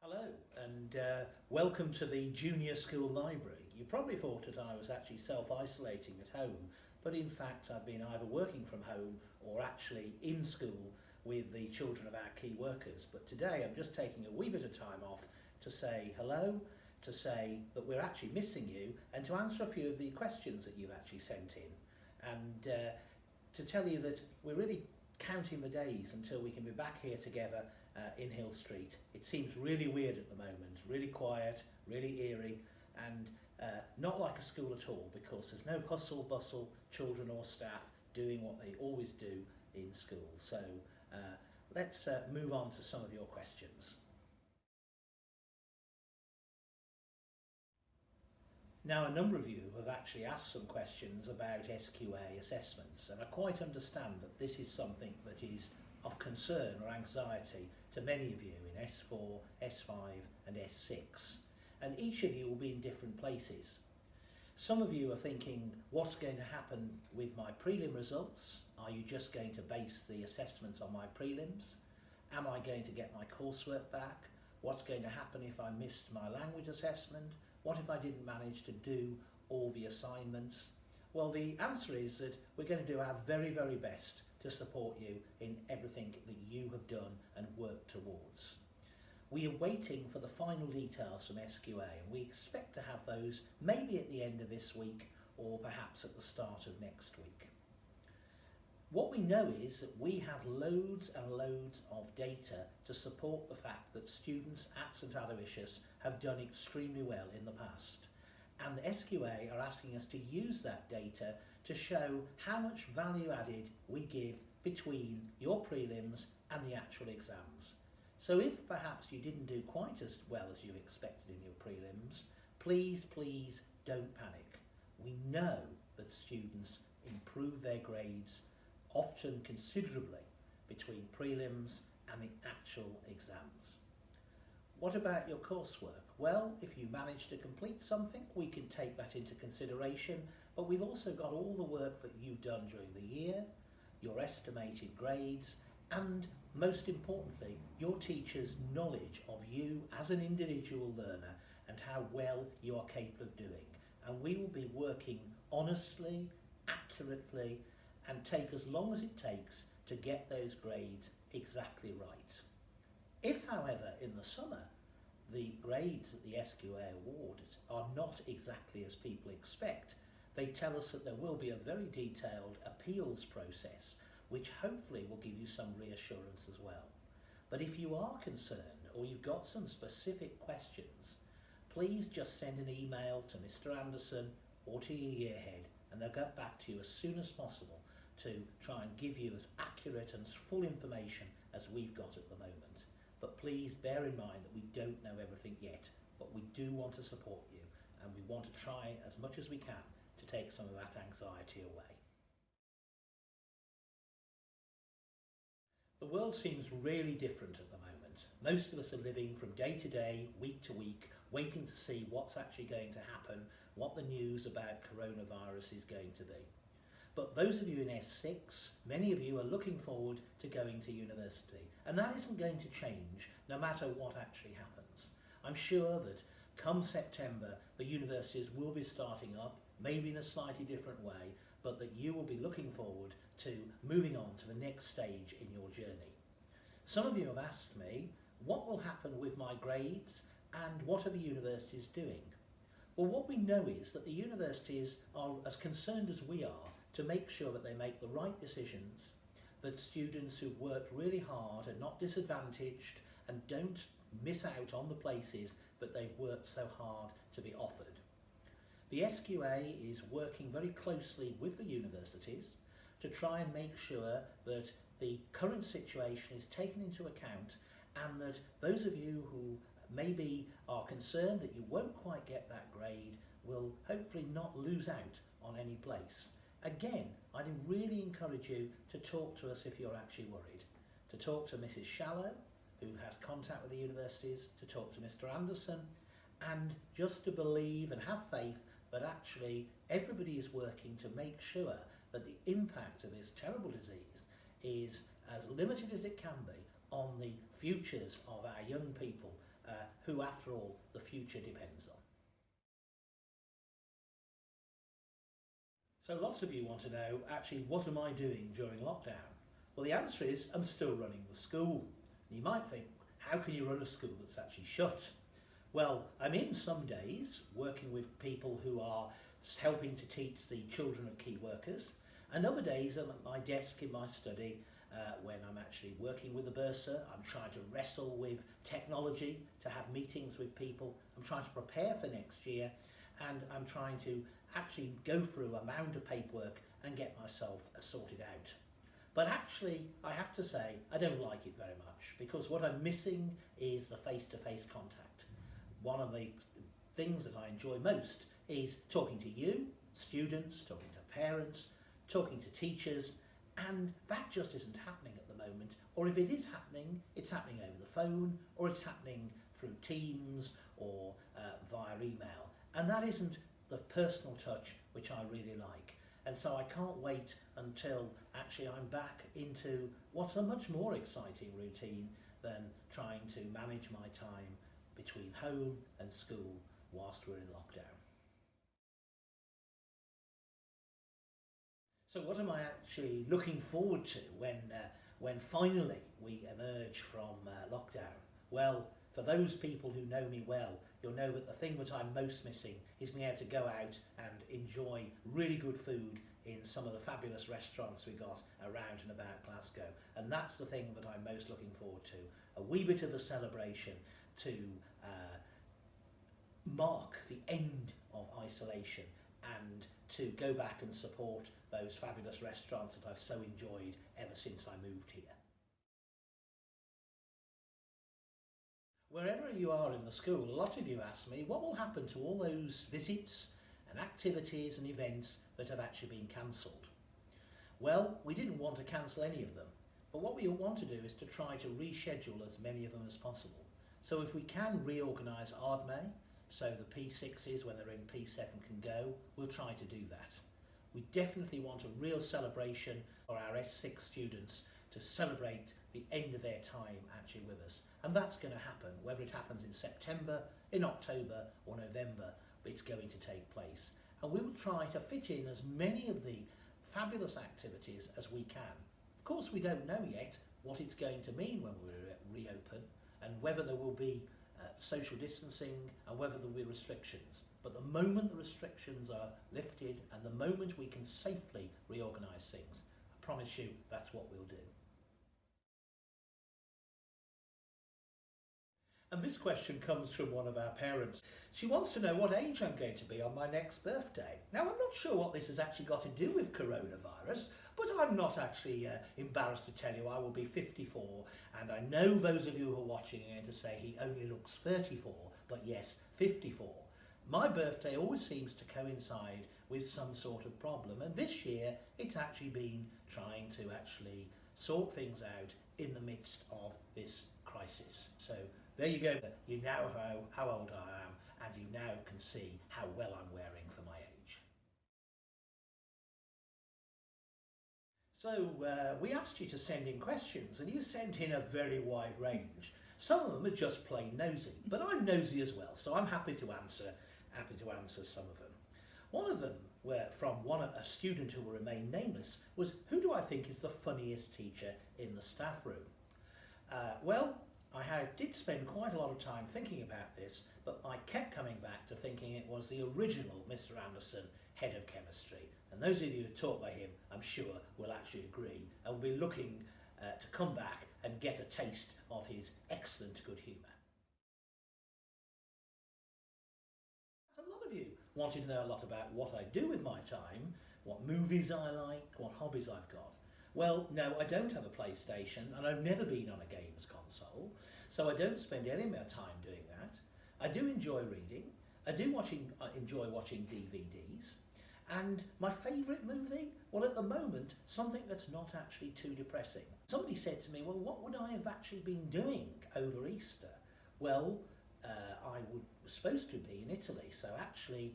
Hello and welcome to the Junior School Library. You probably thought that I was actually self-isolating at home, but in fact I've been either working from home or actually in school with the children of our key workers. But today I'm just taking a wee bit of time off to say hello, to say that we're actually missing you, and to answer a few of the questions that you've actually sent in, and to tell you that we're really counting the days until we can be back here together in Hill Street. It seems really weird at the moment, really quiet, really eerie, and not like a school at all, because there's no hustle, bustle, children or staff doing what they always do in school. So let's move on to some of your questions. Now, a number of you have actually asked some questions about SQA assessments, and I quite understand that this is something that is of concern or anxiety to many of you in S4, S5 and S6, and each of you will be in different places. Some of you are thinking, what's going to happen with my prelim results? Are you just going to base the assessments on my prelims? Am I going to get my coursework back? What's going to happen if I missed my language assessment? What if I didn't manage to do all the assignments? Well, the answer is that we're going to do our very, very best to support you in everything that you have done and worked towards. We are waiting for the final details from SQA, and we expect to have those maybe at the end of this week or perhaps at the start of next week. What we know is that we have loads and loads of data to support the fact that students at St Aloysius have done extremely well in the past. And the SQA are asking us to use that data to show how much value added we give between your prelims and the actual exams. So if perhaps you didn't do quite as well as you expected in your prelims, please don't panic. We know that students improve their grades often considerably between prelims and the actual exams. What about your coursework? Well, if you manage to complete something, we can take that into consideration, but we've also got all the work that you've done during the year, your estimated grades, and most importantly, your teacher's knowledge of you as an individual learner and how well you are capable of doing. And we will be working honestly, accurately, and take as long as it takes to get those grades exactly right. If, however, in the summer, the grades that the SQA award are not exactly as people expect, they tell us that there will be a very detailed appeals process, which hopefully will give you some reassurance as well. But if you are concerned or you've got some specific questions, please just send an email to Mr Anderson or to your year head, and they'll get back to you as soon as possible to try and give you as accurate and as full information as we've got at the moment. But please bear in mind that we don't know everything yet, but we do want to support you, and we want to try as much as we can to take some of that anxiety away. The world seems really different at the moment. Most of us are living from day to day, week to week, waiting to see what's actually going to happen, what the news about coronavirus is going to be. But those of you in S6, many of you are looking forward to going to university, and that isn't going to change no matter what actually happens. I'm sure that come September, the universities will be starting up, maybe in a slightly different way, but that you will be looking forward to moving on to the next stage in your journey. Some of you have asked me, what will happen with my grades and what are the universities doing? Well, what we know is that the universities are as concerned as we are to make sure that they make the right decisions, that students who've worked really hard are not disadvantaged and don't miss out on the places that they've worked so hard to be offered. The SQA is working very closely with the universities to try and make sure that the current situation is taken into account, and that those of you who maybe are concerned that you won't quite get that grade will hopefully not lose out on any place. Again, I'd really encourage you to talk to us if you're actually worried, to talk to Mrs Shallow, who has contact with the universities, to talk to Mr Anderson, and just to believe and have faith that actually everybody is working to make sure that the impact of this terrible disease is as limited as it can be on the futures of our young people who, after all, the future depends on. So lots of you want to know, actually, what am I doing during lockdown? Well, the answer is I'm still running the school. And you might think, how can you run a school that's actually shut? Well, I'm in some days working with people who are helping to teach the children of key workers, and other days I'm at my desk in my study when I'm actually working with a bursar. I'm trying to wrestle with technology, to have meetings with people. I'm trying to prepare for next year, and I'm trying to actually go through a mound of paperwork and get myself sorted out. But actually, I have to say, I don't like it very much, because what I'm missing is the face-to-face contact. One of the things that I enjoy most is talking to you, students, talking to parents, talking to teachers, and that just isn't happening at the moment. Or if it is happening, it's happening over the phone, or it's happening through Teams or via email. And that isn't the personal touch which I really like. And so I can't wait until actually I'm back into what's a much more exciting routine than trying to manage my time between home and school whilst we're in lockdown. So what am I actually looking forward to when finally we emerge from lockdown? Well, for those people who know me well, you'll know that the thing that I'm most missing is being able to go out and enjoy really good food in some of the fabulous restaurants we got around and about Glasgow. And that's the thing that I'm most looking forward to. A wee bit of a celebration to mark the end of isolation and to go back and support those fabulous restaurants that I've so enjoyed ever since I moved here. Wherever you are in the school, a lot of you ask me, what will happen to all those visits and activities and events that have actually been cancelled? Well, we didn't want to cancel any of them, but what we want to do is to try to reschedule as many of them as possible. So if we can reorganise Ardmay, so the P6s when they're in P7 can go, we'll try to do that. We definitely want a real celebration for our S6 students to celebrate the end of their time actually with us. And that's going to happen, whether it happens in September, in October or November, it's going to take place. And we will try to fit in as many of the fabulous activities as we can. Of course, we don't know yet what it's going to mean when we reopen, and whether there will be social distancing and whether there will be restrictions. But the moment the restrictions are lifted and the moment we can safely reorganise things, I promise you that's what we'll do. And this question comes from one of our parents. She wants to know what age I'm going to be on my next birthday. Now, I'm not sure what this has actually got to do with coronavirus, but I'm not actually embarrassed to tell you I will be 54, and I know those of you who are watching are going to say he only looks 34, but yes, 54. My birthday always seems to coincide with some sort of problem, and this year it's actually been trying to actually sort things out in the midst of this crisis. So there you go. You now know how old I am, and you now can see how well I'm wearing for my age. So we asked you to send in questions, and you sent in a very wide range. Some of them are just plain nosy, but I'm nosy as well, so I'm happy to answer some of them. One of them, from a student who will remain nameless, was, who do I think is the funniest teacher in the staff room? Well, I did spend quite a lot of time thinking about this, but I kept coming back to thinking it was the original Mr Anderson, head of chemistry. And those of you who taught by him, I'm sure, will actually agree and will be looking to come back and get a taste of his excellent good humour. A lot of you wanted to know a lot about what I do with my time, what movies I like, what hobbies I've got. Well, no, I don't have a PlayStation, and I've never been on a games console, so I don't spend any of my time doing that. I do enjoy reading, I enjoy watching DVDs, and my favourite movie? Well, at the moment, something that's not actually too depressing. Somebody said to me, well, what would I have actually been doing over Easter? Well, I was supposed to be in Italy, so actually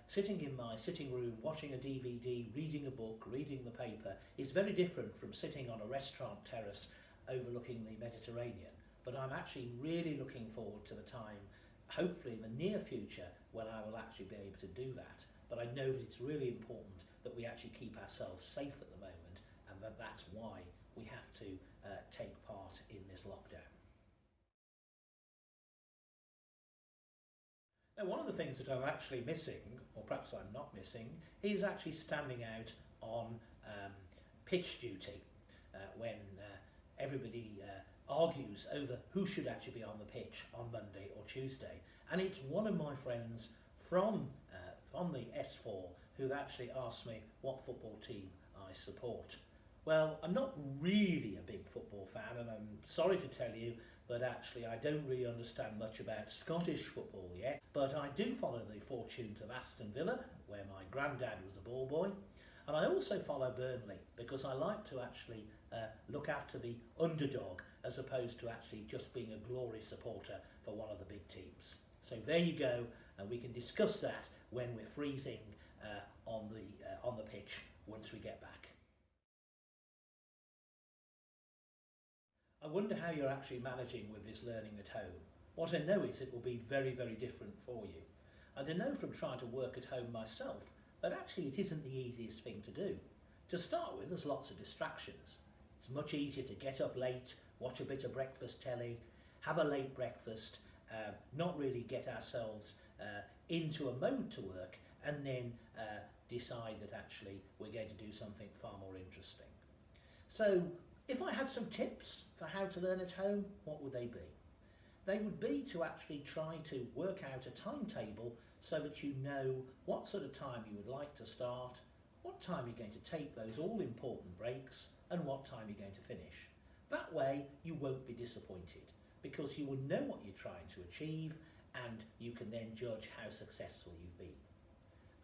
sitting in my sitting room, watching a DVD, reading a book, reading the paper is very different from sitting on a restaurant terrace overlooking the Mediterranean. but I'm actually really looking forward to the time, hopefully in the near future, when I will actually be able to do that. But I know that it's really important that we actually keep ourselves safe at the moment, and that's why we have to take part in this lockdown. Now, one of the things that I'm actually missing, or perhaps I'm not missing, is actually standing out on pitch duty when everybody argues over who should actually be on the pitch on Monday or Tuesday. And it's one of my friends from the S4 who actually asked me what football team I support. Well, I'm not really a big football fan, and I'm sorry to tell you that actually I don't really understand much about Scottish football yet, but I do follow the fortunes of Aston Villa, where my granddad was a ball boy, and I also follow Burnley because I like to actually look after the underdog as opposed to actually just being a glory supporter for one of the big teams. So there you go, and we can discuss that when we're freezing on the pitch once we get back. I wonder how you're actually managing with this learning at home. What I know is it will be very, very different for you. And I know from trying to work at home myself that actually it isn't the easiest thing to do. To start with, there's lots of distractions. It's much easier to get up late, watch a bit of breakfast telly, have a late breakfast, not really get ourselves into a mode to work, and then decide that actually we're going to do something far more interesting. So if I had some tips for how to learn at home, what would they be? They would be to actually try to work out a timetable so that you know what sort of time you would like to start, what time you're going to take those all important breaks, and what time you're going to finish. That way you won't be disappointed because you will know what you're trying to achieve and you can then judge how successful you've been.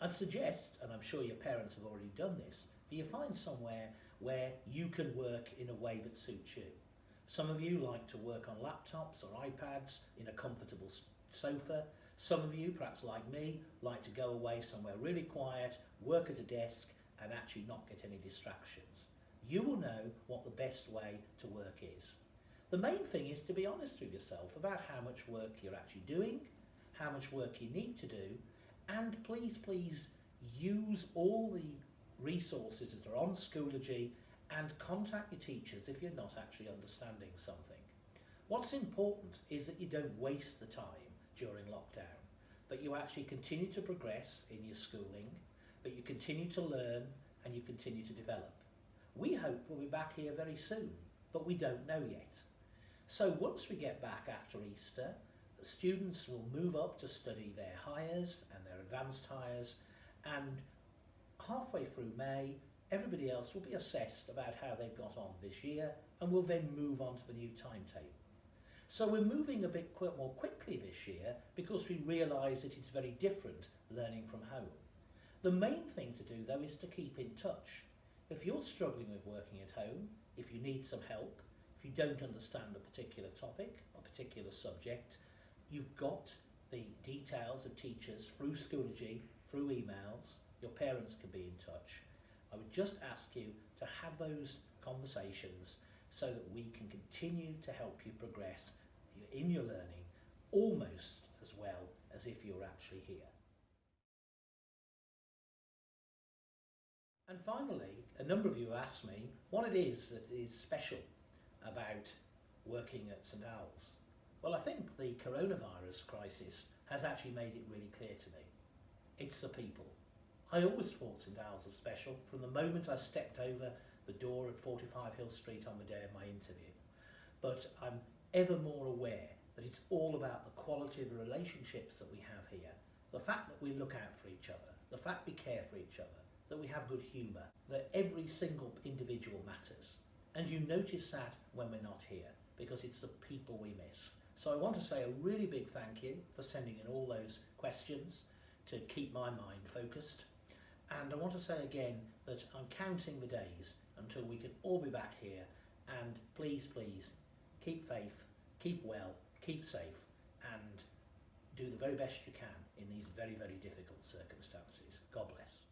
I'd suggest, and I'm sure your parents have already done this, that you find somewhere where you can work in a way that suits you. Some of you like to work on laptops or iPads in a comfortable sofa. Some of you, perhaps like me, like to go away somewhere really quiet, work at a desk and actually not get any distractions. You will know what the best way to work is. The main thing is to be honest with yourself about how much work you're actually doing, how much work you need to do, and please use all the resources that are on Schoology and contact your teachers if you're not actually understanding something. What's important is that you don't waste the time during lockdown, that you actually continue to progress in your schooling, that you continue to learn and you continue to develop. We hope we'll be back here very soon, but we don't know yet. So once we get back after Easter, the students will move up to study their hires and their advanced hires, and halfway through May, everybody else will be assessed about how they've got on this year and will then move on to the new timetable. So we're moving a bit more quickly this year because we realise that it's very different learning from home. The main thing to do though is to keep in touch. If you're struggling with working at home, if you need some help, if you don't understand a particular topic, a particular subject, you've got the details of teachers through Schoology, through emails. Your parents can be in touch. I would just ask you to have those conversations so that we can continue to help you progress in your learning almost as well as if you're actually here. And finally, a number of you asked me what it is that is special about working at St Al's. Well, I think the coronavirus crisis has actually made it really clear to me. It's the people. I always thought St Al's was special from the moment I stepped over the door at 45 Hill Street on the day of my interview. But I'm ever more aware that it's all about the quality of the relationships that we have here, the fact that we look out for each other, the fact we care for each other, that we have good humour, that every single individual matters. And you notice that when we're not here, because it's the people we miss. So I want to say a really big thank you for sending in all those questions to keep my mind focused. And I want to say again that I'm counting the days until we can all be back here, and please keep faith, keep well, keep safe, and do the very best you can in these very, very difficult circumstances. God bless.